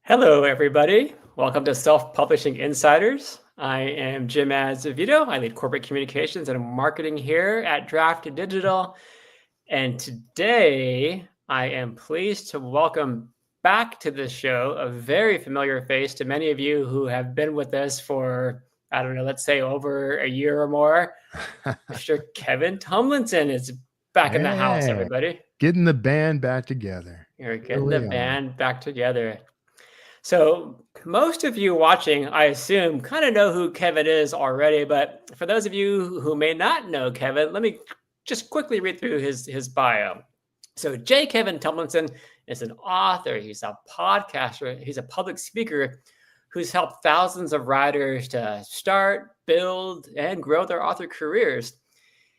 Hello, everybody. Welcome to Self-Publishing Insiders. I am Jim Azevedo. I lead corporate communications and marketing here at Draft Digital. And today I am pleased to welcome back to the show a very familiar face to many of you who have been with us for, I don't know, let's say over a year or more. Mr. Kevin Tumlinson is back in the house, everybody. Getting the band back together. You're getting the band back together. So most of you watching, I assume, kind of know who Kevin is already. But for those of you who may not know Kevin, let me just quickly read through his bio. So J. Kevin Tumlinson is an author. He's a podcaster. He's a public speaker who's helped thousands of writers to start, build, and grow their author careers.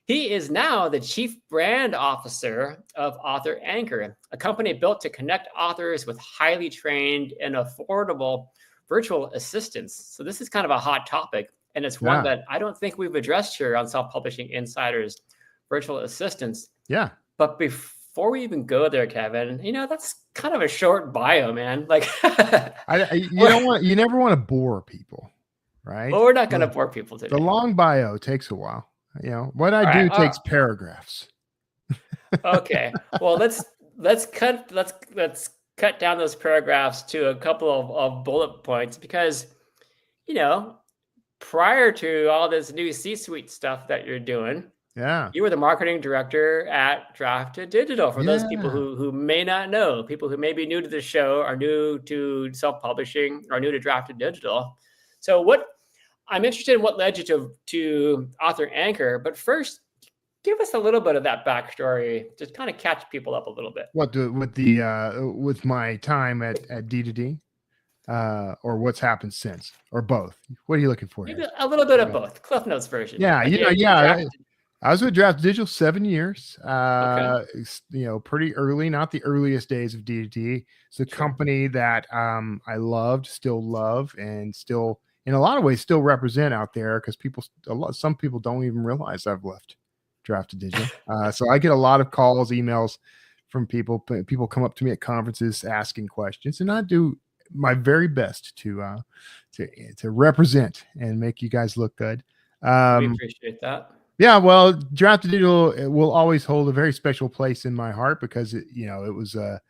He is now the Chief Brand Officer of Author Anchor, a company built to connect authors with highly trained and affordable virtual assistants. So this is kind of a hot topic, and it's one that I don't think we've addressed here on Self-Publishing Insiders, virtual assistants. Yeah. But before we even go there, Kevin, that's kind of a short bio, man. Like, you never want to bore people, right? Well, we're not going to bore people today. The long bio takes a while. What I do takes paragraphs. Okay. Well, let's cut down those paragraphs to a couple of bullet points because, prior to all this new C-suite stuff that you're doing, you were the marketing director at Draft Digital. For those people who may not know, people who may be new to the show, are new to self-publishing, are new to Draft Digital. So I'm interested in what led you to Author Anchor, but first, give us a little bit of that backstory, just kind of catch people up a little bit. With my time at D2D, or what's happened since, or both? What are you looking for? Maybe a little bit of both. Cliff Notes version. I was with Draft Digital 7 years. Pretty early, not the earliest days of D2D. It's a company that I loved, still love, and still, in a lot of ways, still represent out there because some people don't even realize I've left Draft Digital. So I get a lot of calls, emails from people. People come up to me at conferences asking questions, and I do my very best to represent and make you guys look good. We appreciate that. Yeah, well, Draft Digital will always hold a very special place in my heart because it was the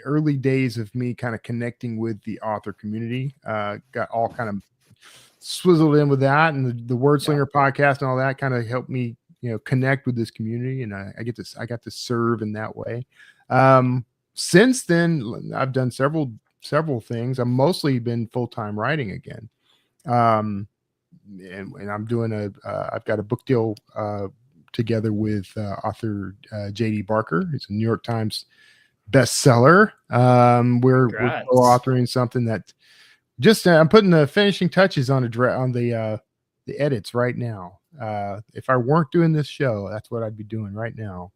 early days of me kind of connecting with the author community. Got all kind of swizzled in with that, and the Wordslinger podcast and all that kind of helped me, connect with this community, and I got to serve in that way. Since then, I've done several things. I've mostly been full-time writing again. And I'm doing I've got a book deal together with author J.D. Barker. He's a New York Times bestseller. We're co-authoring something that I'm putting the finishing touches on the edits right now. If I weren't doing this show, that's what I'd be doing right now.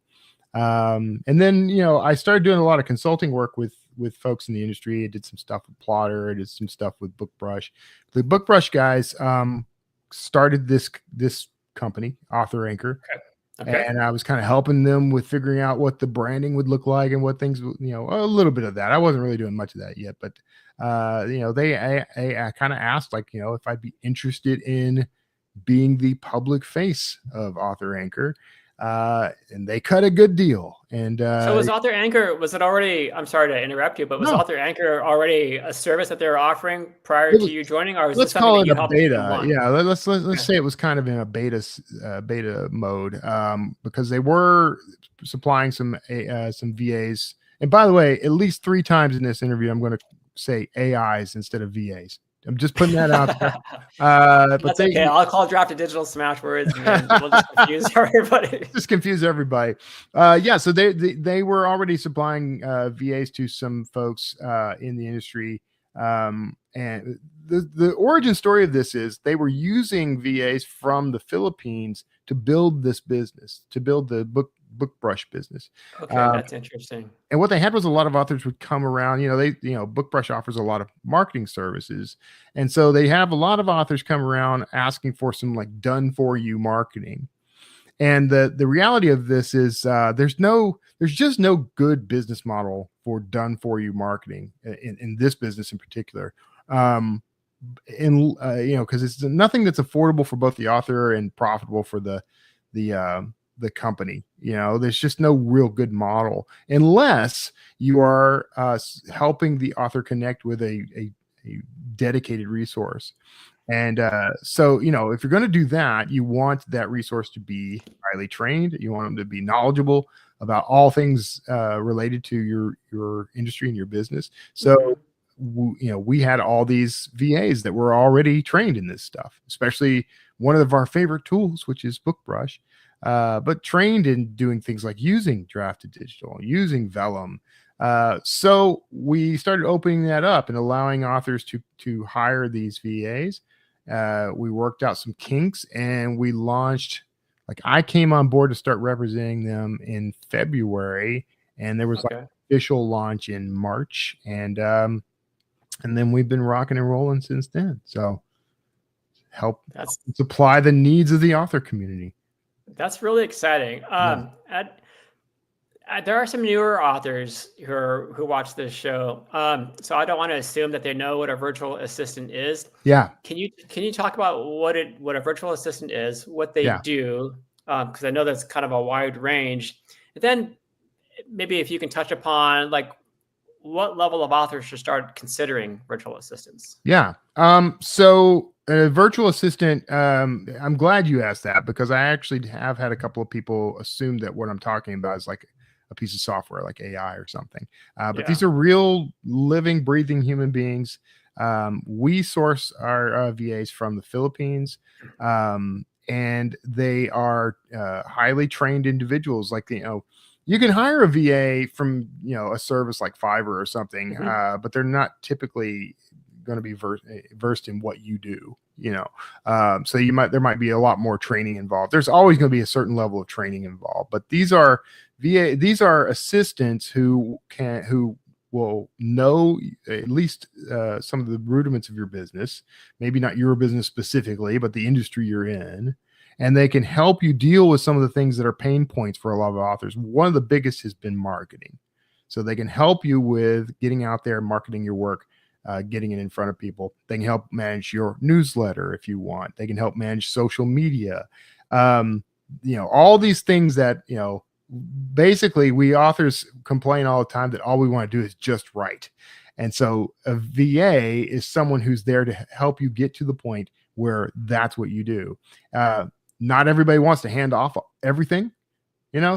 And then, I started doing a lot of consulting work with folks in the industry. I did some stuff with Plotter. I did some stuff with BookBrush. The BookBrush guys started this company, Author Anchor. Okay. And I was kind of helping them with figuring out what the branding would look like and what things, a little bit of that. I wasn't really doing much of that yet, but, I kind of asked, if I'd be interested in being the public face of Author Anchor. And they cut a good deal. And so was Author Anchor, was it already, I'm sorry to interrupt you, but was Author Anchor already a service that they were offering prior to you joining, or was this something that you helped beta? Yeah, let's say it was kind of in a beta mode, because they were supplying some VAs. And by the way, at least 3 times in this interview, I'm going to say AIs instead of VAs. I'm just putting that out there. That's okay. I'll call Draft Digital smash words, and we'll just confuse everybody. Just confuse everybody. So they were already supplying VAs to some folks in the industry. And the origin story of this is they were using VAs from the Philippines to build this business, to build the BookBrush business. Okay, that's interesting. And what they had was a lot of authors would come around. BookBrush offers a lot of marketing services, and so they have a lot of authors come around asking for some done for you marketing. And the reality of this is there's just no good business model for done for you marketing in this business in particular. Because it's nothing that's affordable for both the author and profitable for the company. There's just no real good model unless you are helping the author connect with a dedicated resource. And so, if you're going to do that, you want that resource to be highly trained. You want them to be knowledgeable about all things related to your industry and your business. So, we had all these VAs that were already trained in this stuff, especially one of our favorite tools, which is BookBrush, but trained in doing things like using Drafted Digital, using Vellum. So we started opening that up and allowing authors to hire these VAs. We worked out some kinks and we launched, I came on board to start representing them in February, and there was official launch in March, and then we've been rocking and rolling since then. So help supply the needs of the author community. That's really exciting. There are some newer authors who watch this show, so I don't want to assume that they know what a virtual assistant is. Yeah. Can you talk about what a virtual assistant is, what they do? Because I know that's kind of a wide range. And then maybe if you can touch upon what level of authors should start considering virtual assistants. Yeah. So a virtual assistant, I'm glad you asked that, because I actually have had a couple of people assume that what I'm talking about is like a piece of software like AI or something. But these are real living, breathing human beings. We source our VAs from the Philippines, and they are highly trained individuals. You can hire a VA from, a service like Fiverr or something, but they're not typically going to be versed in what you do, so there might be a lot more training involved. There's always going to be a certain level of training involved, but these are assistants who will know at least some of the rudiments of your business, maybe not your business specifically, but the industry you're in. And they can help you deal with some of the things that are pain points for a lot of authors. One of the biggest has been marketing. So they can help you with getting out there, marketing your work, getting it in front of people. They can help manage your newsletter if you want. They can help manage social media. All these things that, basically we authors complain all the time that all we want to do is just write. And so a VA is someone who's there to help you get to the point where that's what you do. Not everybody wants to hand off everything.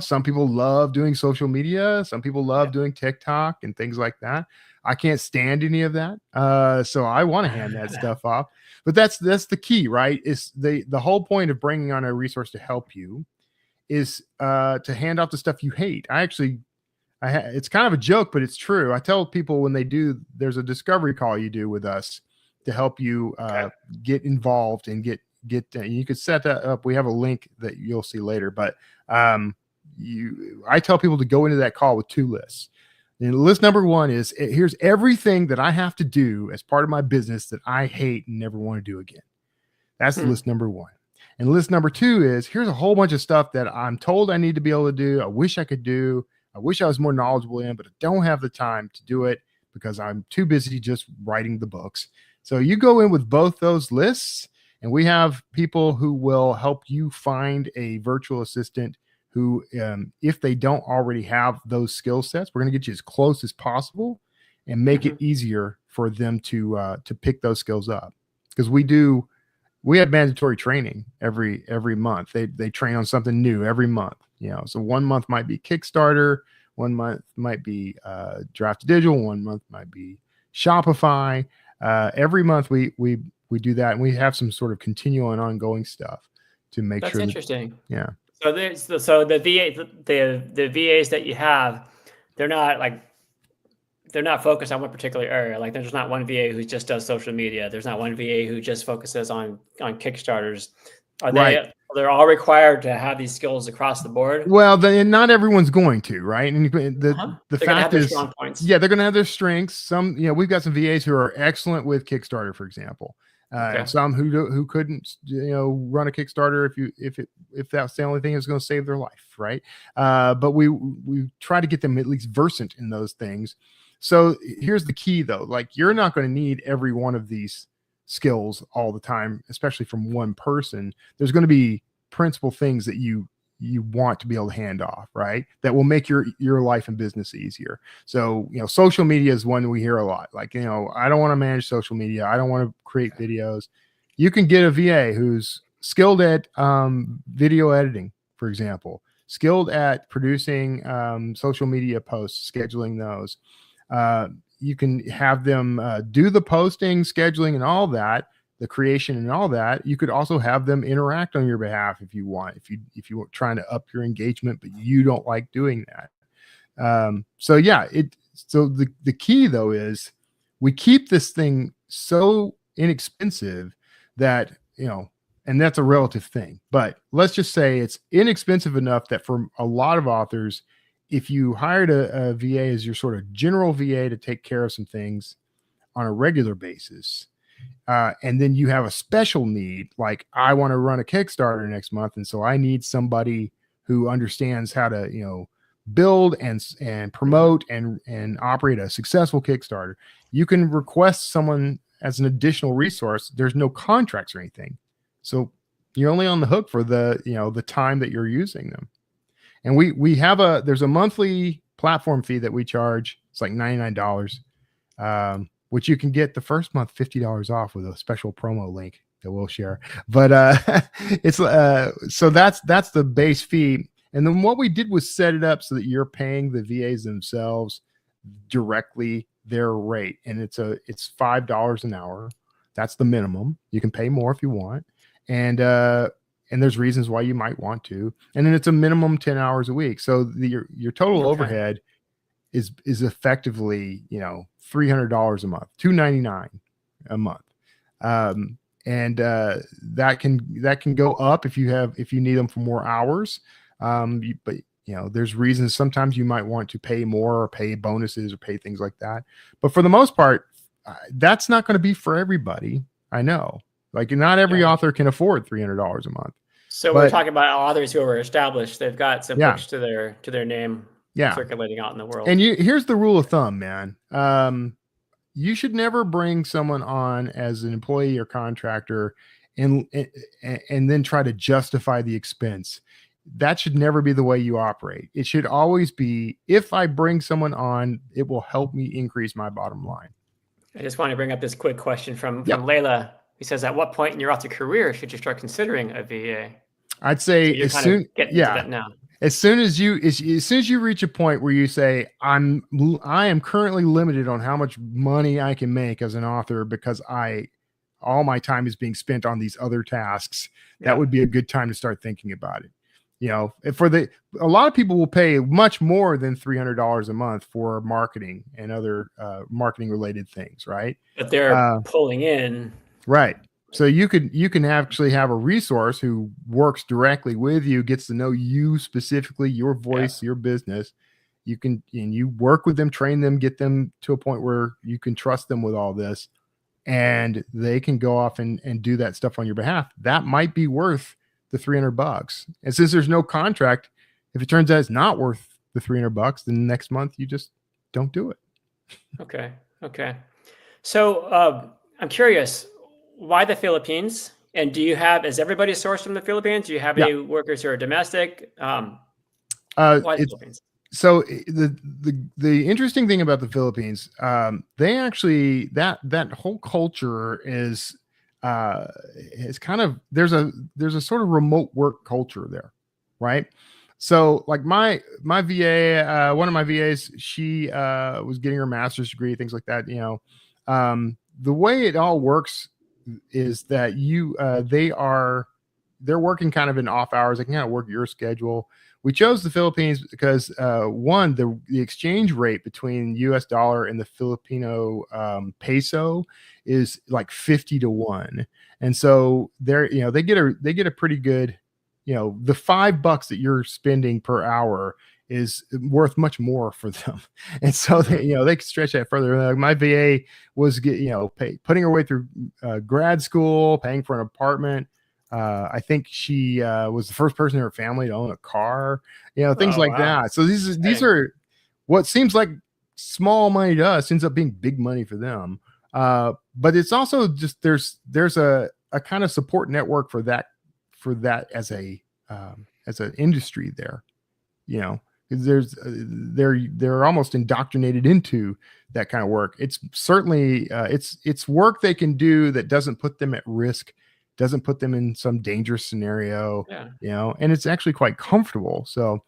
Some people love doing social media. Some people love doing TikTok and things like that. I can't stand any of that. So I want to hand that stuff off. But that's the key, right? Is the whole point of bringing on a resource to help you is to hand off the stuff you hate. It's kind of a joke, but it's true. I tell people when there's a discovery call you do with us to help you get involved and get you could set that up. We have a link that you'll see later, but I tell people to go into that call with two lists. And list number one is, here's everything that I have to do as part of my business that I hate and never want to do again. That's list number one. And list number two is, here's a whole bunch of stuff that I'm told I need to be able to do. I wish I could do. I wish I was more knowledgeable in, but I don't have the time to do it because I'm too busy just writing the books. So you go in with both those lists, and we have people who will help you find a virtual assistant who, if they don't already have those skill sets, we're going to get you as close as possible and make it easier for them to pick those skills up. Because we have mandatory training every month. They train on something new every month. So 1 month might be Kickstarter, 1 month might be Drafted Digital, 1 month might be Shopify. Every month we do that, and we have some sort of continual and ongoing stuff to make sure. That's interesting. Yeah. So the VAs that you have, they're not focused on one particular area. Like there's not one VA who just does social media. There's not one VA who just focuses on Kickstarters. They're all required to have these skills across the board? Well, not everyone's going to, right? And the fact is, they're going to have their strengths. We've got some VAs who are excellent with Kickstarter, for example. Okay. And some who couldn't, run a Kickstarter if that's the only thing that's going to save their life, right? But we try to get them at least versant in those things. So here's the key, though: like, you're not going to need every one of these skills all the time, especially from one person. There's going to be principal things that you want to be able to hand off, right? That will make your life and business easier. So, social media is one we hear a lot. Like, I don't want to manage social media. I don't want to create videos. You can get a VA who's skilled at video editing, for example, skilled at producing social media posts, scheduling those. You can have them do the posting, scheduling, and all that, the creation and all that. You could also have them interact on your behalf if you want, if you were trying to up your engagement, but you don't like doing that. So the key, though, is we keep this thing so inexpensive that, and that's a relative thing, but let's just say it's inexpensive enough that for a lot of authors, if you hired a VA as your sort of general VA to take care of some things on a regular basis, and then you have a special need, like, I want to run a Kickstarter next month, and so I need somebody who understands how to, build and promote and operate a successful Kickstarter. You can request someone as an additional resource. There's no contracts or anything, so you're only on the hook for the time that you're using them. And there's a monthly platform fee that we charge. It's like $99. Which you can get the first month $50 off with a special promo link that we'll share. But it's so that's the base fee. And then what we did was set it up so that you're paying the VAs themselves directly their rate, and it's $5 an hour. That's the minimum. You can pay more if you want, and there's reasons why you might want to. And then it's a minimum 10 hours a week. So your total overhead is effectively, $300 a month, $299 a month. And that can go up if you need them for more hours. But there's reasons sometimes you might want to pay more or pay bonuses or pay things like that. But for the most part, that's not going to be for everybody. I know, like, not every author can afford $300 a month. So we're talking about authors who are established. They've got some books to their name circulating out in the world. And here's the rule of thumb, man. You should never bring someone on as an employee or contractor and then try to justify the expense. That should never be the way you operate. It should always be, if I bring someone on, it will help me increase my bottom line. I just want to bring up this quick question from Layla. He says, at what point in your author career should you start considering a VA? I'd say as soon as you reach a point where you say, I am currently limited on how much money I can make as an author because all my time is being spent on these other tasks. That would be a good time to start thinking about it. A lot of people will pay much more than $300 a month for marketing and other marketing related things, right? But they're pulling in. Right. So you can actually have a resource who works directly with you, gets to know you specifically, your voice, your business. You work with them, train them, get them to a point where you can trust them with all this, and they can go off and do that stuff on your behalf. That might be worth the $300. And since there's no contract, if it turns out it's not worth the $300, then next month you just don't do it. Okay. So I'm curious, why the Philippines? And is everybody sourced from the Philippines? Do you have any workers who are domestic? Why the Philippines? So the interesting thing about the Philippines, they actually, that whole culture is kind of, there's a sort of remote work culture there, right? So like my VA, one of my VAs, she was getting her master's degree, things like that. The way it all works is that they're working kind of in off hours. They can kind of work your schedule. We chose the Philippines because one, the exchange rate between US dollar and the Filipino peso is like 50 to 1. And so they get a pretty good, the $5 that you're spending per hour is worth much more for them. And so they, they can stretch that further. Like my VA was putting her way through grad school, paying for an apartment. I think she was the first person in her family to own a car, things like that. So these are what seems like small money to us ends up being big money for them. But it's also just there's a kind of support network for that as an industry there, because they're almost indoctrinated into that kind of work. It's certainly it's work they can do that doesn't put them at risk, doesn't put them in some dangerous scenario, and it's actually quite comfortable. So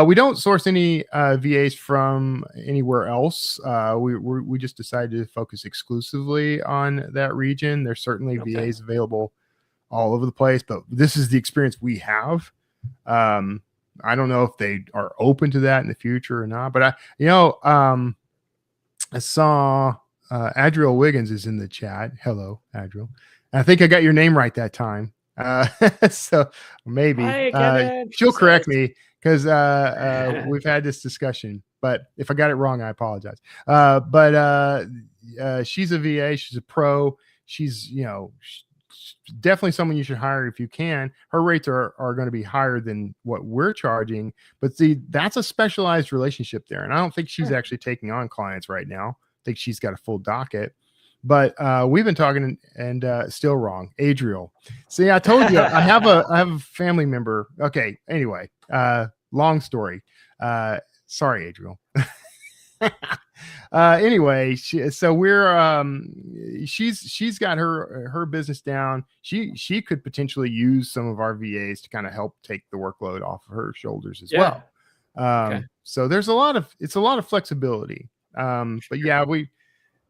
we don't source any VAs from anywhere else. We just decided to focus exclusively on that region. There's certainly VAs available all over the place, but this is the experience we have. I don't know if they are open to that in the future or not, but I saw Adriel Wiggins is in the chat. Hello, Adriel. I think I got your name right that time. So maybe she'll correct me because we've had this discussion, but if I got it wrong, I apologize. But she's a VA. She's a pro. She's, definitely someone you should hire if you can. Her rates are going to be higher than what we're charging, but see, that's a specialized relationship there. And I don't think she's actually taking on clients right now. I think she's got a full docket, but we've been talking and still wrong. Adriel. See, I told you I have a family member. Okay. Anyway, long story. Sorry, Adriel. Anyway, she's got her business down. She could potentially use some of our VAs to kind of help take the workload off of her shoulders as well. So there's a lot of flexibility. But yeah,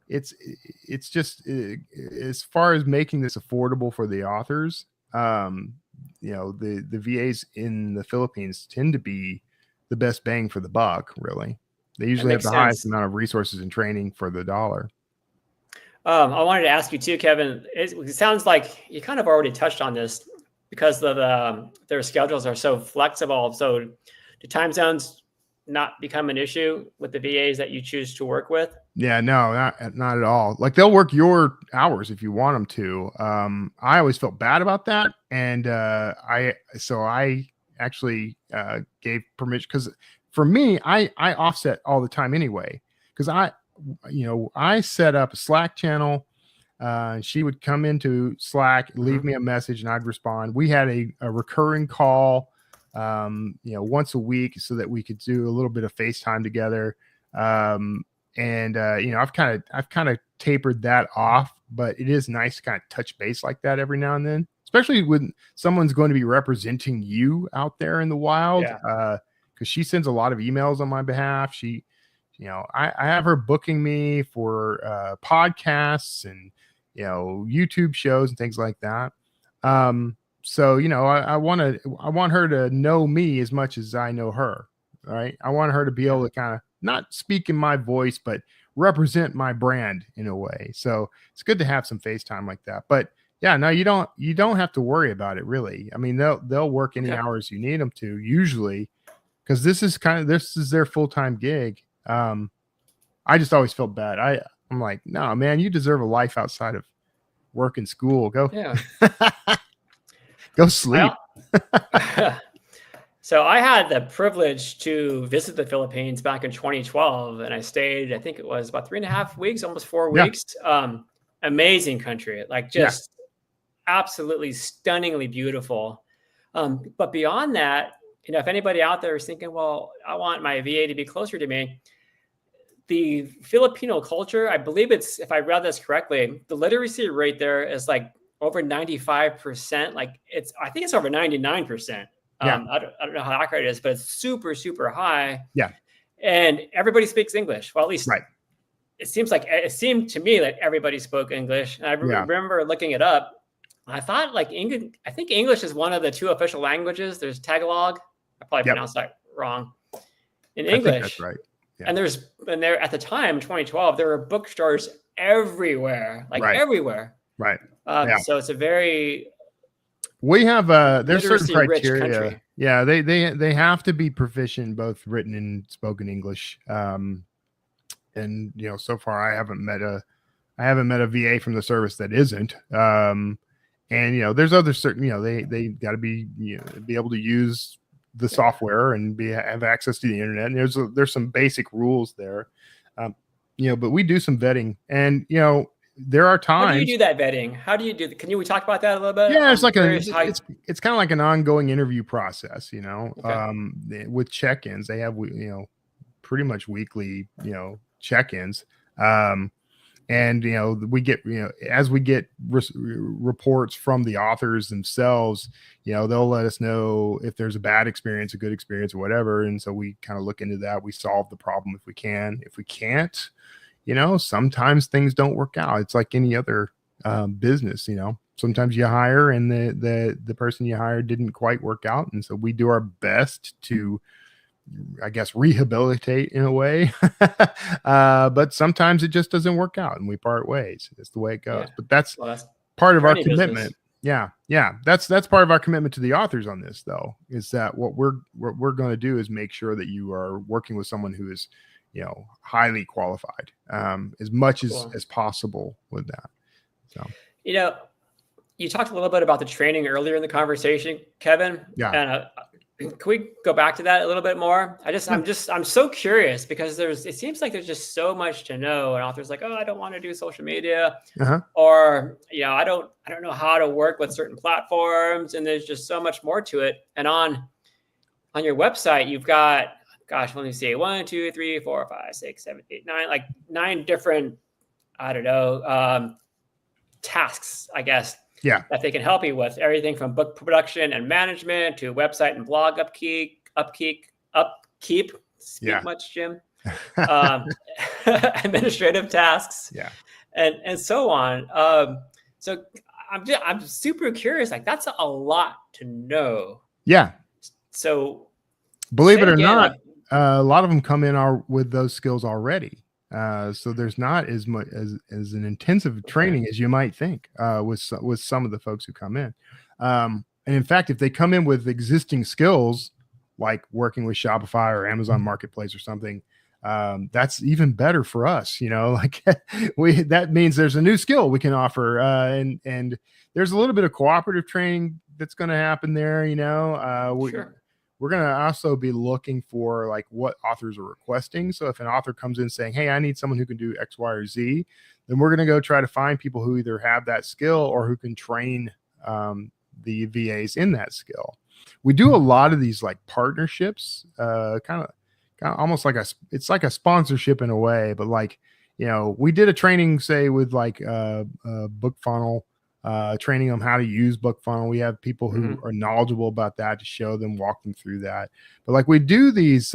it's just as far as making this affordable for the authors, the VAs in the Philippines tend to be the best bang for the buck, really. They usually have the highest amount of resources and training for the dollar. I wanted to ask you too, Kevin. It sounds like you kind of already touched on this because their schedules are so flexible. So do time zones not become an issue with the VAs that you choose to work with? Yeah, no, not at all. Like they'll work your hours if you want them to. I always felt bad about that. And I actually gave permission because for me, I offset all the time anyway, because I set up a Slack channel. She would come into Slack, leave me a message, and I'd respond. We had a recurring call, once a week, so that we could do a little bit of FaceTime together. I've kind of tapered that off, but it is nice to kind of touch base like that every now and then, especially when someone's going to be representing you out there in the wild. Because she sends a lot of emails on my behalf. I have her booking me for podcasts and YouTube shows and things like that. So I want her to know me as much as I know her. Right? I want her to be able to kind of not speak in my voice, but represent my brand in a way. So it's good to have some FaceTime like that. But yeah, no, you don't have to worry about it really. I mean, they'll work any hours you need them to usually, because this is their full-time gig. I just always felt bad. I'm like, no, man, you deserve a life outside of work and school. Go sleep. So I had the privilege to visit the Philippines back in 2012, and I stayed, I think it was about 3.5 weeks, almost 4 weeks. Amazing country, like just absolutely stunningly beautiful. But beyond that, if anybody out there is thinking, well, I want my VA to be closer to me, the Filipino culture, I believe if I read this correctly, the literacy rate there is like over 95%. I think it's over 99%. I don't know how accurate it is, but it's super, super high. Yeah. And everybody speaks English. Well, at least it seemed to me that everybody spoke English. And I remember looking it up. I thought I think English is one of the 2 official languages. There's Tagalog. I probably pronounced that wrong. In English. I think that's right. Yeah. And there at the time, 2012, there were bookstores everywhere, everywhere. Right. So it's a very we have there's certain criteria. Yeah, they have to be proficient both written and spoken English. And so far I haven't met a VA from the service that isn't. And there's other certain, they got to be be able to use the software and have access to the internet. And there's some basic rules there. But we do some vetting, and there are times. How do you do that vetting? How do you do? Can we talk about that a little bit? Yeah, it's like it's kind of like an ongoing interview process, with check-ins. They have pretty much weekly check-ins. And we get as we get reports from the authors themselves, they'll let us know if there's a bad experience, a good experience, or whatever. And so we kind of look into that. We solve the problem if we can. If we can't, sometimes things don't work out. It's like any other business. Sometimes you hire and the person you hired didn't quite work out, and so we do our best to, I guess, rehabilitate in a way. But sometimes it just doesn't work out and we part ways. It's the way it goes. But that's part of our commitment. Business. Yeah. That's part of our commitment to the authors on this, though, is that what we're going to do is make sure that you are working with someone who is, highly qualified, as much as possible with that. So, you talked a little bit about the training earlier in the conversation, Kevin. Yeah. And can we go back to that a little bit more? I'm so curious because it seems like there's just so much to know. And authors like, oh, I don't want to do social media, or I don't know how to work with certain platforms, and there's just so much more to it. And on your website, you've got, let me see, 1, 2, 3, 4, 5, 6, 7, 8, 9, like 9 different, tasks, I guess. Yeah, that they can help you with, everything from book production and management to website and blog upkeep. Speak much, Jim. Administrative tasks. Yeah, and so on. So I'm super curious. Like, that's a lot to know. Yeah. So believe it or not, a lot of them come in with those skills already. So there's not as much as an intensive training as you might think with some of the folks who come in. And in fact, if they come in with existing skills like working with Shopify or Amazon Marketplace or something, that's even better for us. That means there's a new skill we can offer, and there's a little bit of cooperative training that's going to happen there. Sure. We're going to also be looking for like what authors are requesting. So if an author comes in saying, hey, I need someone who can do X, Y, or Z, then we're going to go try to find people who either have that skill or who can train the VAs in that skill. We do a lot of these like partnerships, kind of almost like it's like a sponsorship in a way, but like, we did a training, say, with like Book Funnel, training them how to use Book Funnel. We have people who are knowledgeable about that to show them, walk them through that. But like, we do these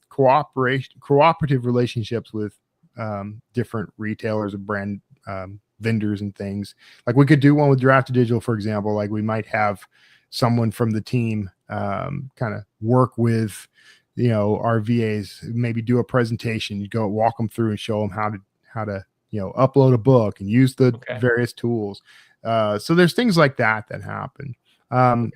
cooperative relationships with different retailers and brand vendors and things. Like, we could do one with Draft Digital, for example. Like, we might have someone from the team kind of work with our VAs, maybe do a presentation. You go walk them through and show them how to upload a book and use the various tools. So there's things like that happen. And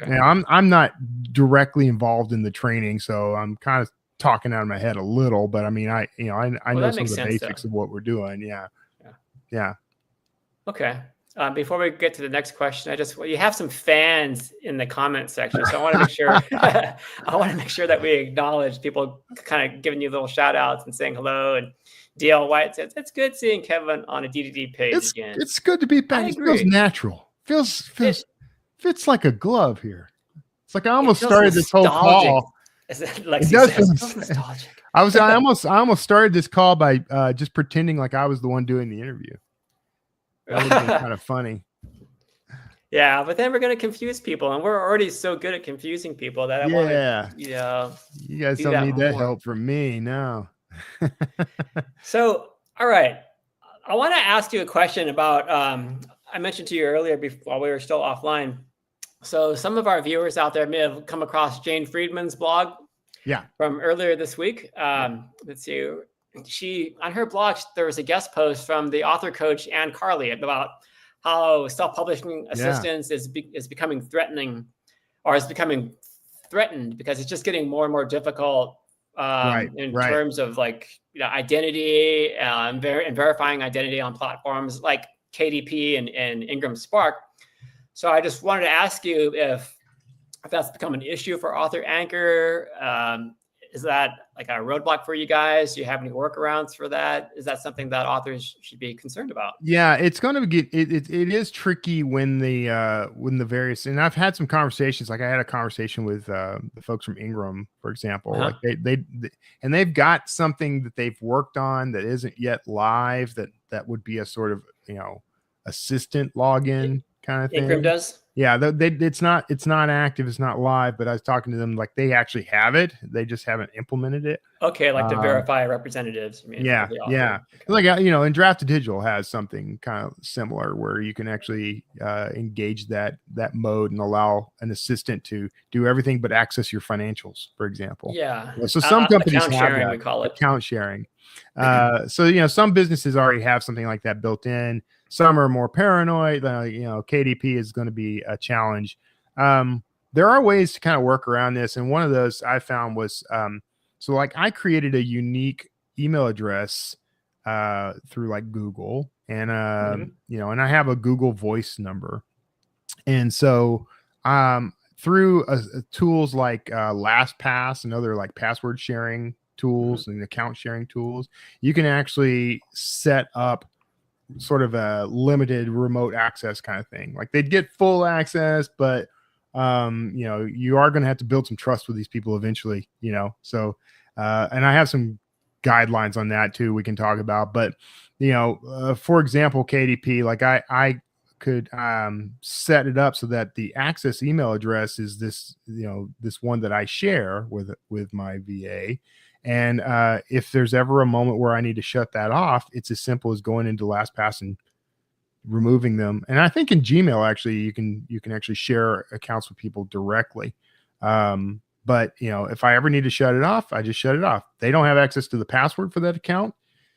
I'm not directly involved in the training, so I'm kind of talking out of my head a little, but I mean, I know some of the basics of what we're doing. Yeah. Okay. Before we get to the next question, you have some fans in the comment section, so I want to make sure that we acknowledge people kind of giving you little shout outs and saying hello. And DL White says, it's good seeing Kevin on a DDD page again. It's good to be back. It feels natural. Fits like a glove here. It's like I almost started this whole call. It does feel nostalgic. I almost started this call by just pretending like I was the one doing the interview. That would be kind of funny. Yeah, but then we're going to confuse people, and we're already so good at confusing people that I want to, you guys don't need that help from me, no. So, all right. I want to ask you a question about, I mentioned to you earlier while we were still offline. So some of our viewers out there may have come across Jane Friedman's blog from earlier this week. Let's see. On her blog, there was a guest post from the author coach Ann Carley about how self-publishing assistance is becoming threatening, or is becoming threatened because it's just getting more and more difficult in terms of like identity and verifying identity on platforms like KDP and Ingram Spark. So I just wanted to ask you if that's become an issue for Author Anchor. Is that like a roadblock for you guys? Do you have any workarounds for that? Is that something that authors should be concerned about? Yeah, it's going to get it is tricky when the various, and I've had some conversations. Like I had a conversation with the folks from Ingram, for example. Like they've got something that they've worked on that isn't yet live. That would be a sort of assistant login kind of thing. Ingram does. Yeah, it's not active, it's not live, but I was talking to them like they actually have it. They just haven't implemented it. Okay, like to verify representatives. Yeah. Okay. Like and Draft to Digital has something kind of similar where you can actually engage that mode and allow an assistant to do everything but access your financials, for example. Yeah. So some companies account have sharing, that, we call it account sharing. So some businesses already have something like that built in. Some are more paranoid. KDP is going to be a challenge. There are ways to kind of work around this, and one of those I found was so like I created a unique email address through like Google, and and I have a Google Voice number, and so through tools like LastPass and other like password sharing tools and account sharing tools, you can actually set up sort of a limited remote access kind of thing. Like they'd get full access, but you are going to have to build some trust with these people eventually, so and I have some guidelines on that too we can talk about. But for example, KDP, like I could set it up so that the access email address is this one that I share with my VA. And if there's ever a moment where I need to shut that off, it's as simple as going into LastPass and removing them. And I think in Gmail, actually, you can actually share accounts with people directly. But if I ever need to shut it off, I just shut it off. They don't have access to the password for that account.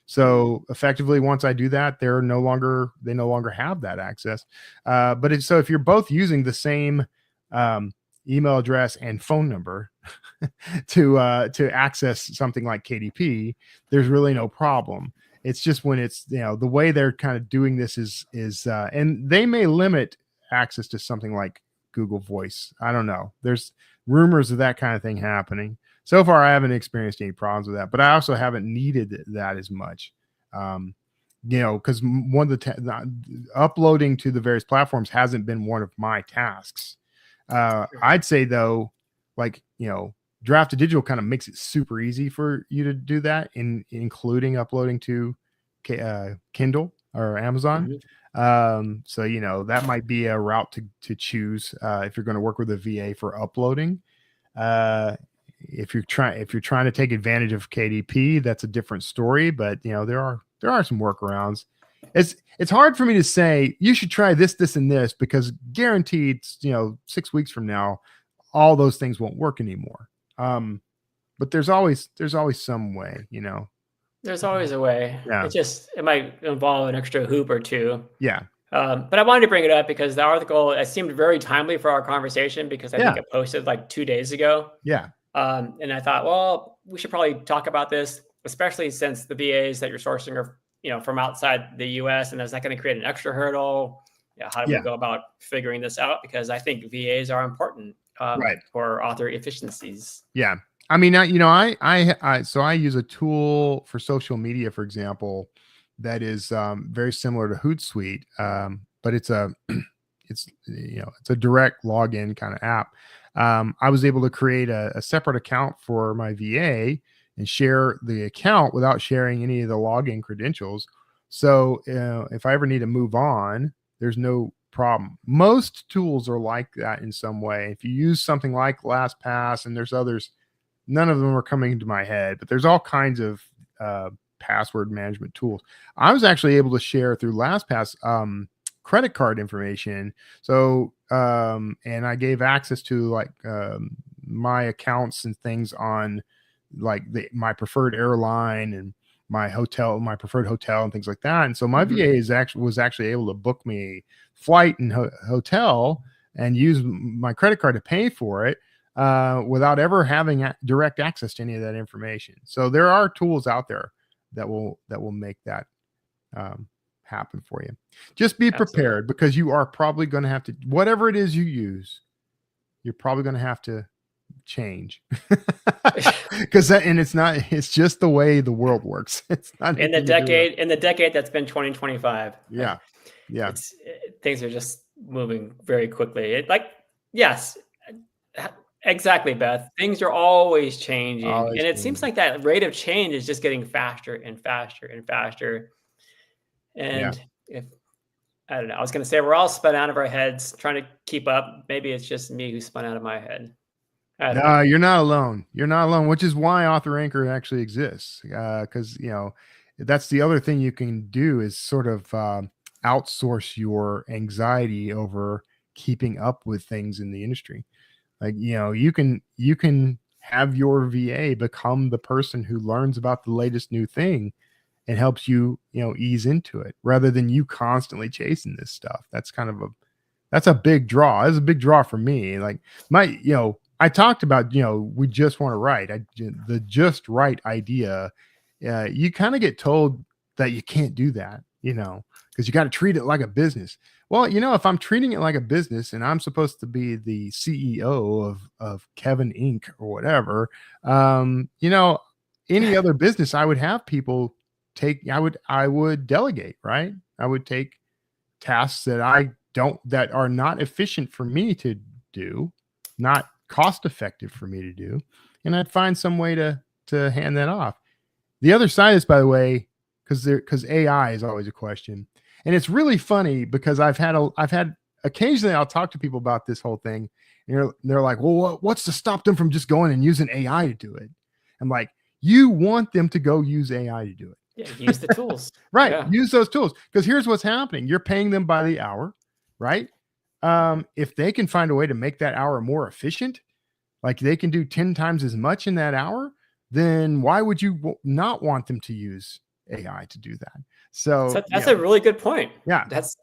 So effectively, once I do that, they no longer have that access. But so if you're both using the same email address and phone number to access something like KDP, there's really no problem. It's just when it's the way they're kind of doing this is and they may limit access to something like Google Voice. I don't know. There's rumors of that kind of thing happening. So far, I haven't experienced any problems with that, but I also haven't needed that as much. Because one of the uploading to the various platforms hasn't been one of my tasks. I'd say though, like, Draft to Digital kind of makes it super easy for you to do that, including uploading to Kindle or Amazon. So, that might be a route to choose if you're going to work with a VA for uploading. If you're trying to take advantage of KDP, that's a different story. But there are some workarounds. It's hard for me to say you should try this, and this, because guaranteed, 6 weeks from now, all those things won't work anymore. But there's always some way, There's always a way. Yeah. It might involve an extra hoop or two. Yeah. But I wanted to bring it up because the article, it seemed very timely for our conversation because I think it posted like 2 days ago. Yeah. And I thought, well, we should probably talk about this, especially since the VAs that you're sourcing are, from outside the US, and is that going to create an extra hurdle? How do we go about figuring this out? Because I think VAs are important for author efficiencies. Yeah. I mean, I use a tool for social media, for example, that is very similar to Hootsuite, but it's a direct login kind of app. I was able to create a separate account for my VA and share the account without sharing any of the login credentials. So if I ever need to move on, there's no problem. Most tools are like that in some way. If you use something like LastPass, and there's others, none of them are coming to my head, but there's all kinds of password management tools. I was actually able to share through LastPass credit card information. So and I gave access to like my accounts and things on like my preferred airline and my preferred hotel and things like that. And so my VA was actually able to book me a flight and hotel and use my credit card to pay for it. without ever having direct access to any of that information. So there are tools out there that will make that happen for you. Just be prepared, because you are probably going to have to, whatever it is you use, you're probably going to have to change. Because it's just the way the world works. It's not in the decade that's been 2025. Yeah. Things are just moving very quickly. Yes, exactly, Beth. Things are always changing. And it seems like that rate of change is just getting faster and faster and faster. And I don't know, I was going to say we're all spun out of our heads trying to keep up. Maybe it's just me who's spun out of my head. No, you're not alone. You're not alone, which is why Author Anchor actually exists. Because, that's the other thing you can do is sort of outsource your anxiety over keeping up with things in the industry. Like, you can have your VA become the person who learns about the latest new thing and helps you, ease into it, rather than you constantly chasing this stuff. That's that's a big draw. It's a big draw for me. Like I talked about, we just want to write. The just right idea. You kind of get told that you can't do that, because you got to treat it like a business. Well, if I'm treating it like a business and I'm supposed to be the CEO of Kevin Inc. or whatever, any other business, I would have people I would delegate, right? I would take tasks that that are not efficient for me to do, not cost effective for me to do, and I'd find some way to hand that off. The other side is, by the way, because AI is always a question, and it's really funny because I've had occasionally I'll talk to people about this whole thing, and they're like, well, what's to stop them from just going and using AI to do it? I'm like, you want them to go use AI to do it. Yeah, use the tools. Right. Yeah. Use those tools, because here's what's happening. You're paying them by the hour, right? If they can find a way to make that hour more efficient, like they can do 10 times as much in that hour, then why would you not want them to use AI to do that? So that's a really good point. Yeah. That's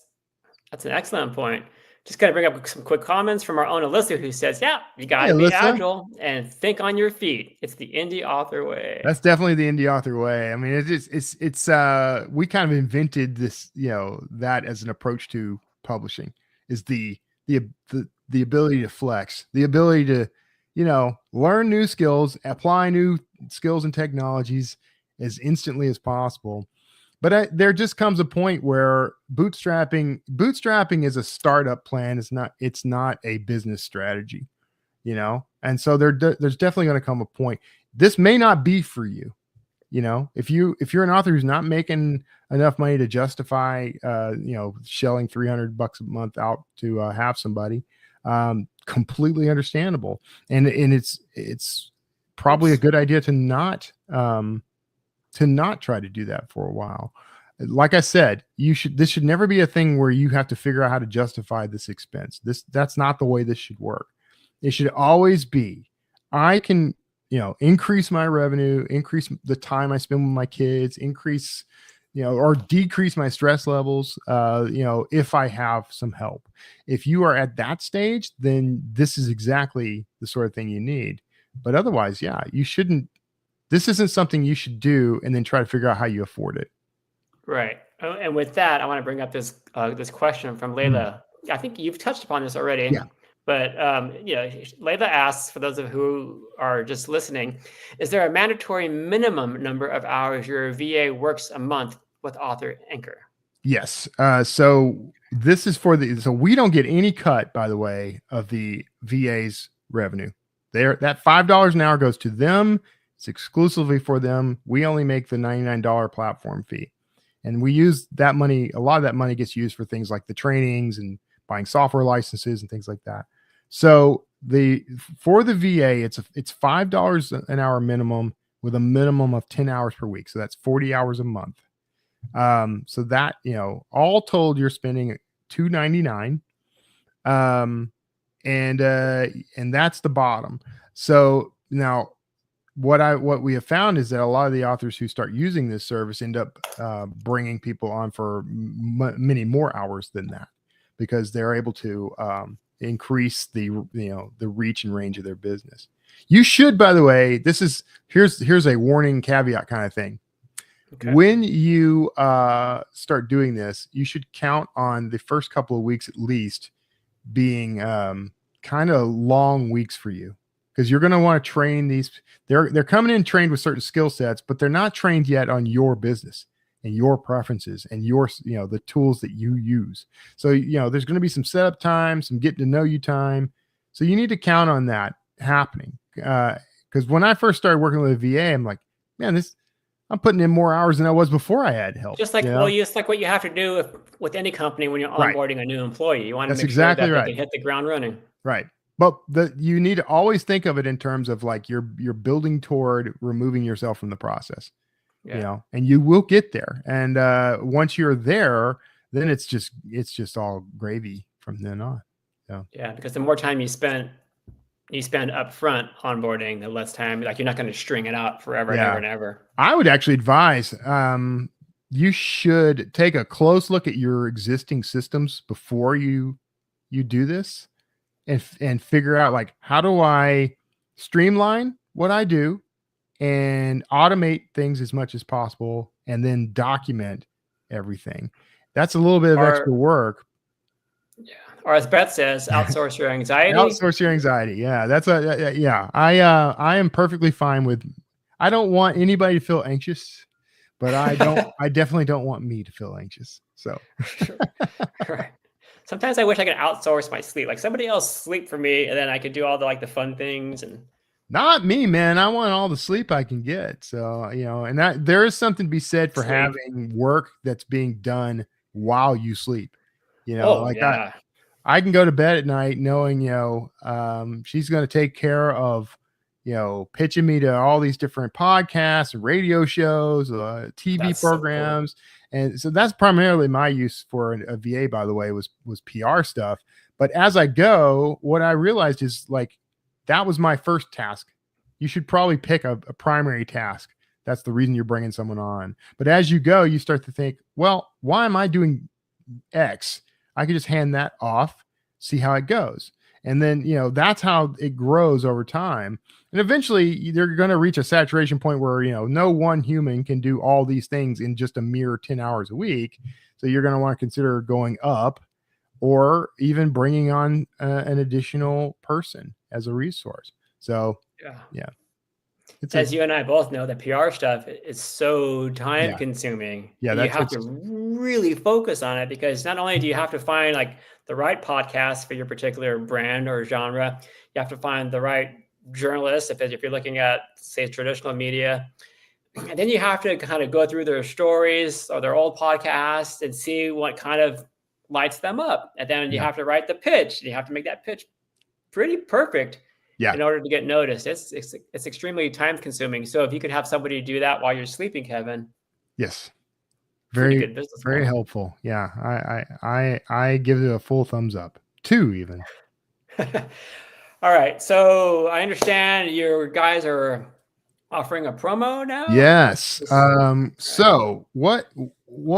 an excellent point. Just got to bring up some quick comments from our own Alyssa, who says, you got to be agile and think on your feet. It's the indie author way. That's definitely the indie author way. I mean, it's we kind of invented this, that as an approach to publishing, is the ability to flex, the ability to, learn new skills, apply new skills and technologies as instantly as possible. But there just comes a point where bootstrapping is a startup plan. It's not a business strategy, And so there's definitely going to come a point. This may not be for you, if you're an author who's not making enough money to justify, shelling $300 a month out to have somebody, completely understandable. And it's probably a good idea to not try to do that for a while. Like I said, this should never be a thing where you have to figure out how to justify this expense. That's not the way this should work. It should always be, I can, increase my revenue, increase the time I spend with my kids, increase, or decrease my stress levels, if I have some help. If you are at that stage, then this is exactly the sort of thing you need. But otherwise, you shouldn't. This isn't something you should do and then try to figure out how you afford it. Right. And with that, I want to bring up this question from Layla. I think you've touched upon this already. Yeah. But Layla asks, for those of who are just listening, is there a mandatory minimum number of hours your VA works a month with Author Anchor? Yes. So this is so we don't get any cut, by the way, of the VA's revenue. That $5 an hour goes to them. It's exclusively for them. We only make the $99 platform fee. And we use that money. A lot of that money gets used for things like the trainings and buying software licenses and things like that. So for the VA, it's $5 an hour minimum with a minimum of 10 hours per week. So that's 40 hours a month. So that, all told, you're spending $299. And that's the bottom. So now what we have found is that a lot of the authors who start using this service end up bringing people on for many more hours than that, because they're able to increase the the reach and range of their business. You should, by the way, here's a warning caveat kind of thing. Okay. When you start doing this, you should count on the first couple of weeks at least being kind of long weeks for you, because you're going to want to train these. They're coming in trained with certain skill sets, but they're not trained yet on your business and your preferences and your the tools that you use. So there's going to be some setup time, some getting to know you time. So you need to count on that happening. Because when I first started working with a VA, I'm like, man, I'm putting in more hours than I was before I had help. Just like just like what you have to do with any company when you're onboarding a new employee. You want to make sure that they can hit the ground running. Right. But you need to always think of it in terms of like you're building toward removing yourself from the process. Yeah. And you will get there. And once you're there, then it's just all gravy from then on. Yeah, because the more time you spend up front onboarding, the less time, like you're not going to string it out forever and ever and ever. I would actually advise you should take a close look at your existing systems before you do this and figure out, like, how do I streamline what I do and automate things as much as possible and then document everything. That's a little bit of extra work. Yeah. Or as Beth says, outsource your anxiety. Outsource your anxiety. Yeah, that's I am perfectly fine with. I don't want anybody to feel anxious, but I definitely don't want me to feel anxious. So, right. Sometimes I wish I could outsource my sleep, like somebody else sleep for me, and then I could do all the fun things. And not me, man. I want all the sleep I can get. So and that there is something to be said for having work that's being done while you sleep. I can go to bed at night knowing, she's going to take care of, pitching me to all these different podcasts and radio shows, TV programs. So cool. And so that's primarily my use for a VA, by the way, was PR stuff. But as I go, what I realized is, like, that was my first task. You should probably pick a primary task. That's the reason you're bringing someone on. But as you go, you start to think, well, why am I doing X? I could just hand that off, see how it goes. And then, that's how it grows over time. And eventually they're going to reach a saturation point where, no one human can do all these things in just a mere 10 hours a week. So you're going to want to consider going up or even bringing on an additional person as a resource. So, yeah. As you and I both know, the PR stuff is so time consuming. Yeah, you have to really focus on it, because not only do you have to find like the right podcast for your particular brand or genre, you have to find the right journalist if you're looking at, say, traditional media. And then you have to kind of go through their stories or their old podcasts and see what kind of lights them up. And then you have to write the pitch. You have to make that pitch pretty perfect. Yeah. In order to get noticed. It's extremely time consuming. So if you could have somebody do that while you're sleeping, Kevin. Yes. Very good business. Very helpful. Yeah. I give it a full thumbs up. 2 even. All right. So I understand your guys are offering a promo now. Yes. So what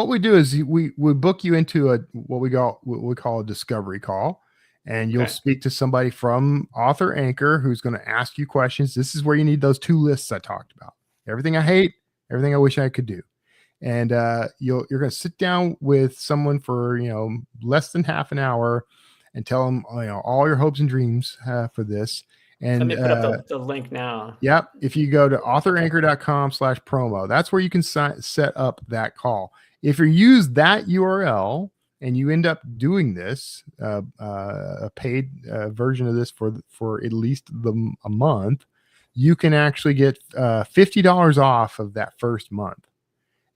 we do is we book you into what we call a discovery call. And you'll speak to somebody from Author Anchor who's going to ask you questions. This is where you need those 2 lists I talked about. Everything I hate, everything I wish I could do. And you're going to sit down with someone for, less than half an hour and tell them, all your hopes and dreams for this. And let me put up the link now. Yep. If you go to authoranchor.com/promo, that's where you can set up that call. If you use that URL, and you end up doing this, a paid version of this for at least a month, you can actually get $50 off of that first month.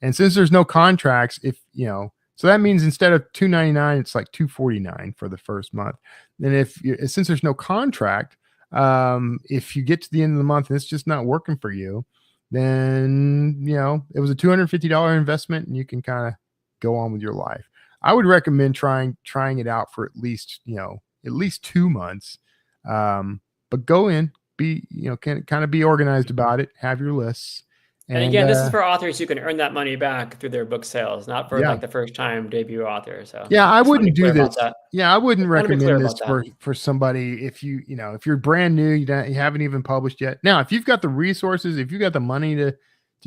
And since there's no contracts, so that means instead of $2.99, it's like $2.49 for the first month. And since there's no contract, if you get to the end of the month and it's just not working for you, then it was a $250 investment, and you can kind of go on with your life. I would recommend trying it out for at least 2 months. But go in, be, kind of be organized about it, have your lists, And again, this is for authors who can earn that money back through their book sales, not for like the first time debut author. So yeah, I wouldn't do this. Yeah, I wouldn't recommend this for somebody if if you're brand new, you haven't even published yet. Now, if you've got the resources, if you've got the money to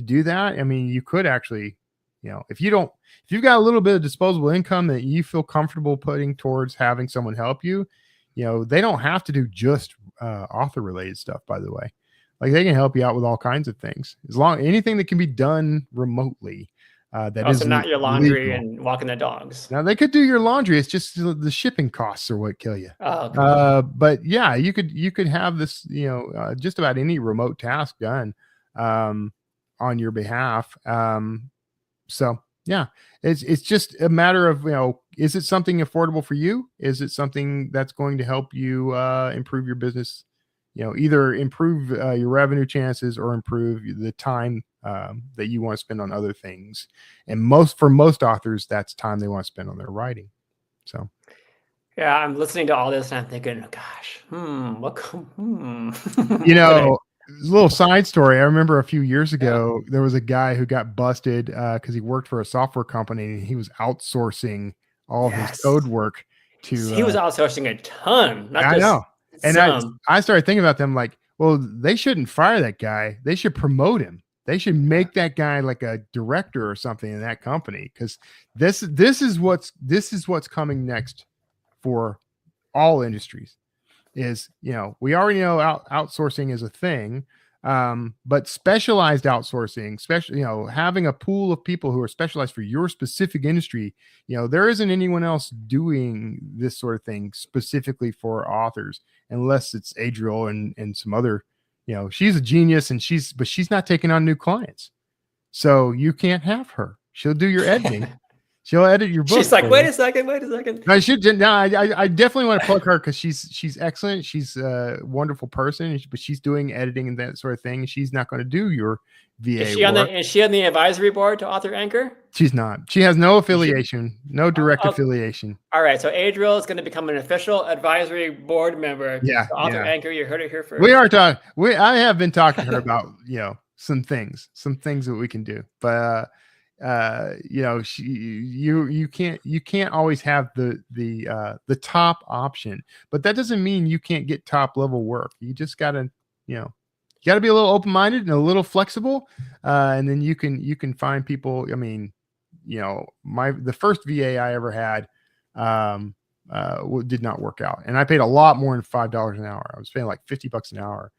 do that, I mean, you could actually, if you've got a little bit of disposable income that you feel comfortable putting towards having someone help you, they don't have to do just author related stuff, by the way. Like they can help you out with all kinds of things, anything that can be done remotely. That also not your laundry legal. And walking the dogs. Now they could do your laundry. It's just the shipping costs are what kill you. Oh, okay. But yeah, you could have this, just about any remote task done on your behalf. So yeah, it's just a matter of, is it something affordable for you? Is it something that's going to help you improve your business? Either improve your revenue chances or improve the time that you want to spend on other things. And for most authors, that's time they want to spend on their writing. So, yeah, I'm listening to all this and I'm thinking, gosh, a little side story. I remember a few years ago, there was a guy who got busted because he worked for a software company and he was outsourcing all of his code work to. He was outsourcing a ton. I know. And I started thinking about them like, well, they shouldn't fire that guy. They should promote him. They should make that guy like a director or something in that company, because this is what's coming next for all industries. Is we already know outsourcing is a thing, but specialized outsourcing, especially having a pool of people who are specialized for your specific industry. There isn't anyone else doing this sort of thing specifically for authors, unless it's Adriel and some other. She's a genius, and she's not taking on new clients, so you can't have her. She'll do your editing. She'll edit your book. She's like, wait a second. I definitely want to plug her because she's excellent. She's a wonderful person, but she's doing editing and that sort of thing. She's not going to do your VA work. Is she on the advisory board to Author Anchor? She's not. She has no affiliation, no direct affiliation. All right, so Adriel is going to become an official advisory board member. Yeah, Author Anchor. You heard it here first. We are talking. I have been talking to her about some things that we can do, but. You can't always have the top option, but that doesn't mean you can't get top level work. You just gotta be a little open-minded and a little flexible, and then you can find people. I mean, the first VA I ever had did not work out, and I paid a lot more than $5 an hour. I was paying like $50 an hour.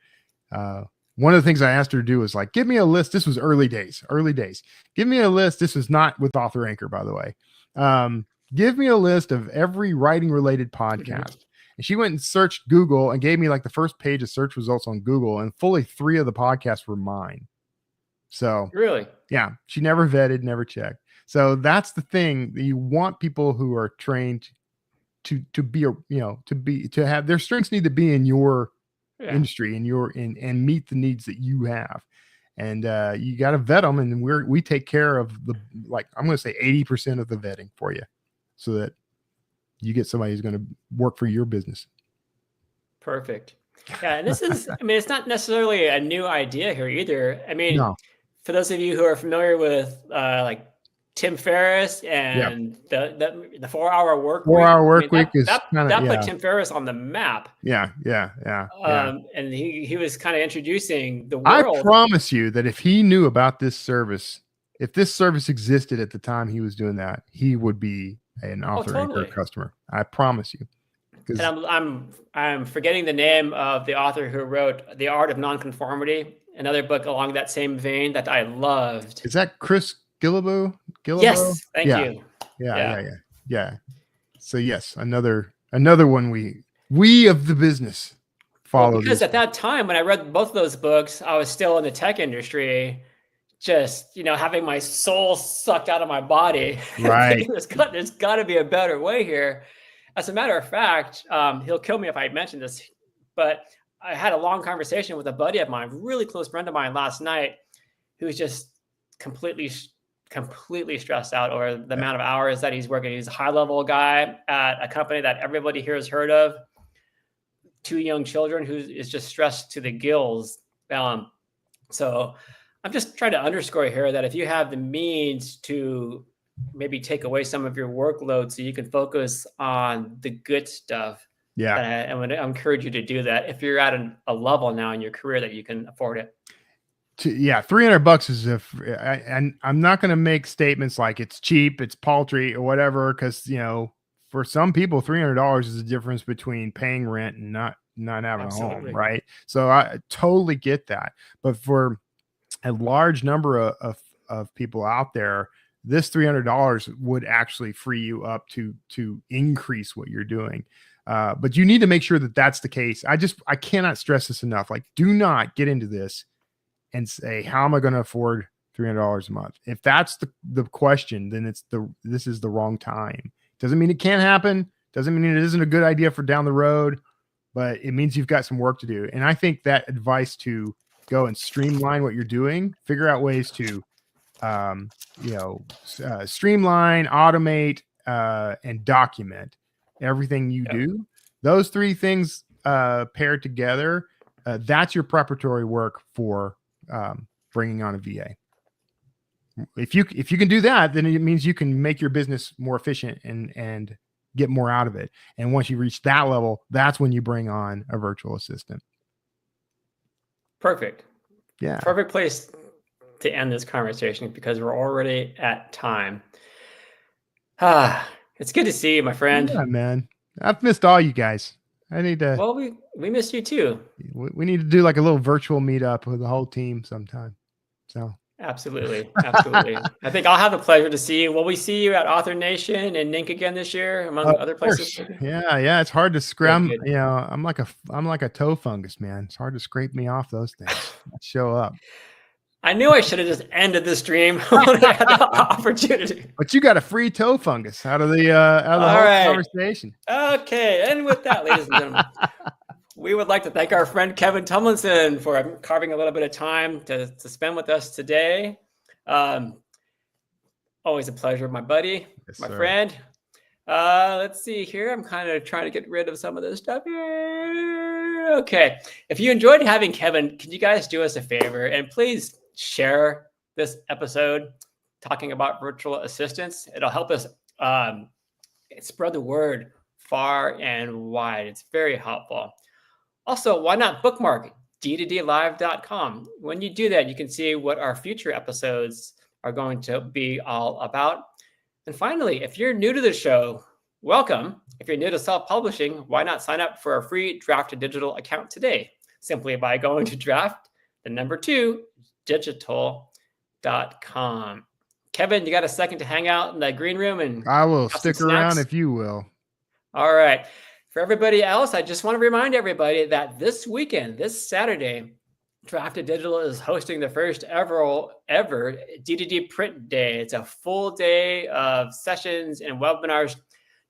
One of the things I asked her to do was like, give me a list. This was early days. Give me a list. This was not with Author Anchor, by the way. Give me a list of every writing related podcast. Mm-hmm. And she went and searched Google and gave me like the first page of search results on Google, and fully 3 of the podcasts were mine. So really, yeah, she never vetted, never checked. So that's the thing, that you want people who are trained to have their strengths need to be in your industry and meet the needs that you have, and you got to vet them, and we take care of I'm going to say 80% of the vetting for you, so that you get somebody who's going to work for your business. Perfect. Yeah, and this is it's not necessarily a new idea here either. For those of you who are familiar with like Tim Ferriss and the 4-hour work week. 4-hour work week is that put Tim Ferriss on the map. Yeah. And he was kind of introducing the world. I promise you that if he knew about this service, if this service existed at the time he was doing that, he would be an Author Anchor customer. I promise you. And I'm forgetting the name of the author who wrote The Art of Nonconformity, another book along that same vein that I loved. Is that Chris Guillebeau? Yes, thank you. Yeah. So yes, another one we of the business follow. Because at that time when I read both of those books, I was still in the tech industry, just having my soul sucked out of my body. Right. There's got to be a better way here. As a matter of fact, he'll kill me if I mention this, but I had a long conversation with a buddy of mine, really close friend of mine last night, who was just completely stressed out over the amount of hours that he's working. He's a high-level guy at a company that everybody here has heard of, 2 young children, who is just stressed to the gills. So I'm just trying to underscore here that if you have the means to maybe take away some of your workload so you can focus on the good stuff, Yeah. then I would encourage you to do that if you're at a level now in your career that you can afford it. Yeah, $300 is and I'm not going to make statements like it's cheap, it's paltry, or whatever, because for some people, $300 is the difference between paying rent and not having Absolutely. a home, right? So I totally get that, but for a large number of people out there, this $300 would actually free you up to increase what you're doing. But you need to make sure that that's the case. I cannot stress this enough. Like, do not get into this and say, how am I going to afford $300 a month? If that's the question, then this is the wrong time. Doesn't mean it can't happen. Doesn't mean it isn't a good idea for down the road, but it means you've got some work to do. And I think that advice to go and streamline what you're doing, figure out ways to, streamline, automate, and document everything you do. Those three things paired together, that's your preparatory work for bringing on a VA. If you can do that, then it means you can make your business more efficient and get more out of it. And once you reach that level, that's when you bring on a virtual assistant. Perfect. Yeah. Perfect place to end this conversation because we're already at time. It's good to see you, my friend. Yeah, man. I've missed all you guys. I need to. Well, we missed you too. We need to do like a little virtual meetup with the whole team sometime. So absolutely. I think I'll have the pleasure to see you. Will we see you at Author Nation and Nink again this year, among other places? Yeah. It's hard to scram. I'm like a toe fungus, man. It's hard to scrape me off those things. I show up. I knew I should have just ended the stream when I had the opportunity. But you got a free toe fungus out of the whole conversation. Okay, and with that, ladies and gentlemen, we would like to thank our friend Kevin Tumlinson for carving a little bit of time to spend with us today. Always a pleasure, my buddy, my friend. Let's see here. I'm kind of trying to get rid of some of this stuff here. Okay, if you enjoyed having Kevin, can you guys do us a favor and please share this episode talking about virtual assistants? It'll help us spread the word far and wide. It's very helpful. Also, why not bookmark d2dlive.com? When you do that, you can see what our future episodes are going to be all about. And finally, if you're new to the show, welcome. If you're new to self-publishing, why not sign up for a free Draft Digital account today? Simply by going to draft2digital.com. Kevin, you got a second to hang out in the green room? And I will stick around if you will. All right. For everybody else, I just want to remind everybody that this weekend, this Saturday, Drafted Digital is hosting the first ever D2D Print Day. It's a full day of sessions and webinars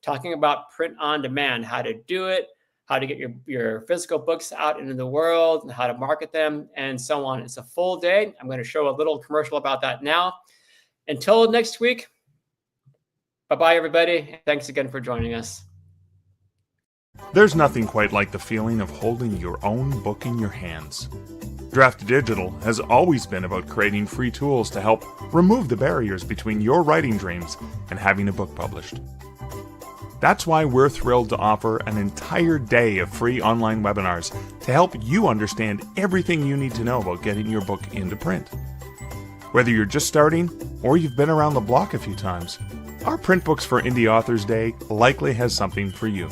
talking about print on demand, how to do it, how to get your physical books out into the world, and how to market them, and so on. It's a full day. I'm going to show a little commercial about that now. Until next week, bye-bye, everybody. Thanks again for joining us. There's nothing quite like the feeling of holding your own book in your hands. Draft Digital has always been about creating free tools to help remove the barriers between your writing dreams and having a book published. That's why we're thrilled to offer an entire day of free online webinars to help you understand everything you need to know about getting your book into print. Whether you're just starting or you've been around the block a few times, our Print Books for Indie Authors Day likely has something for you.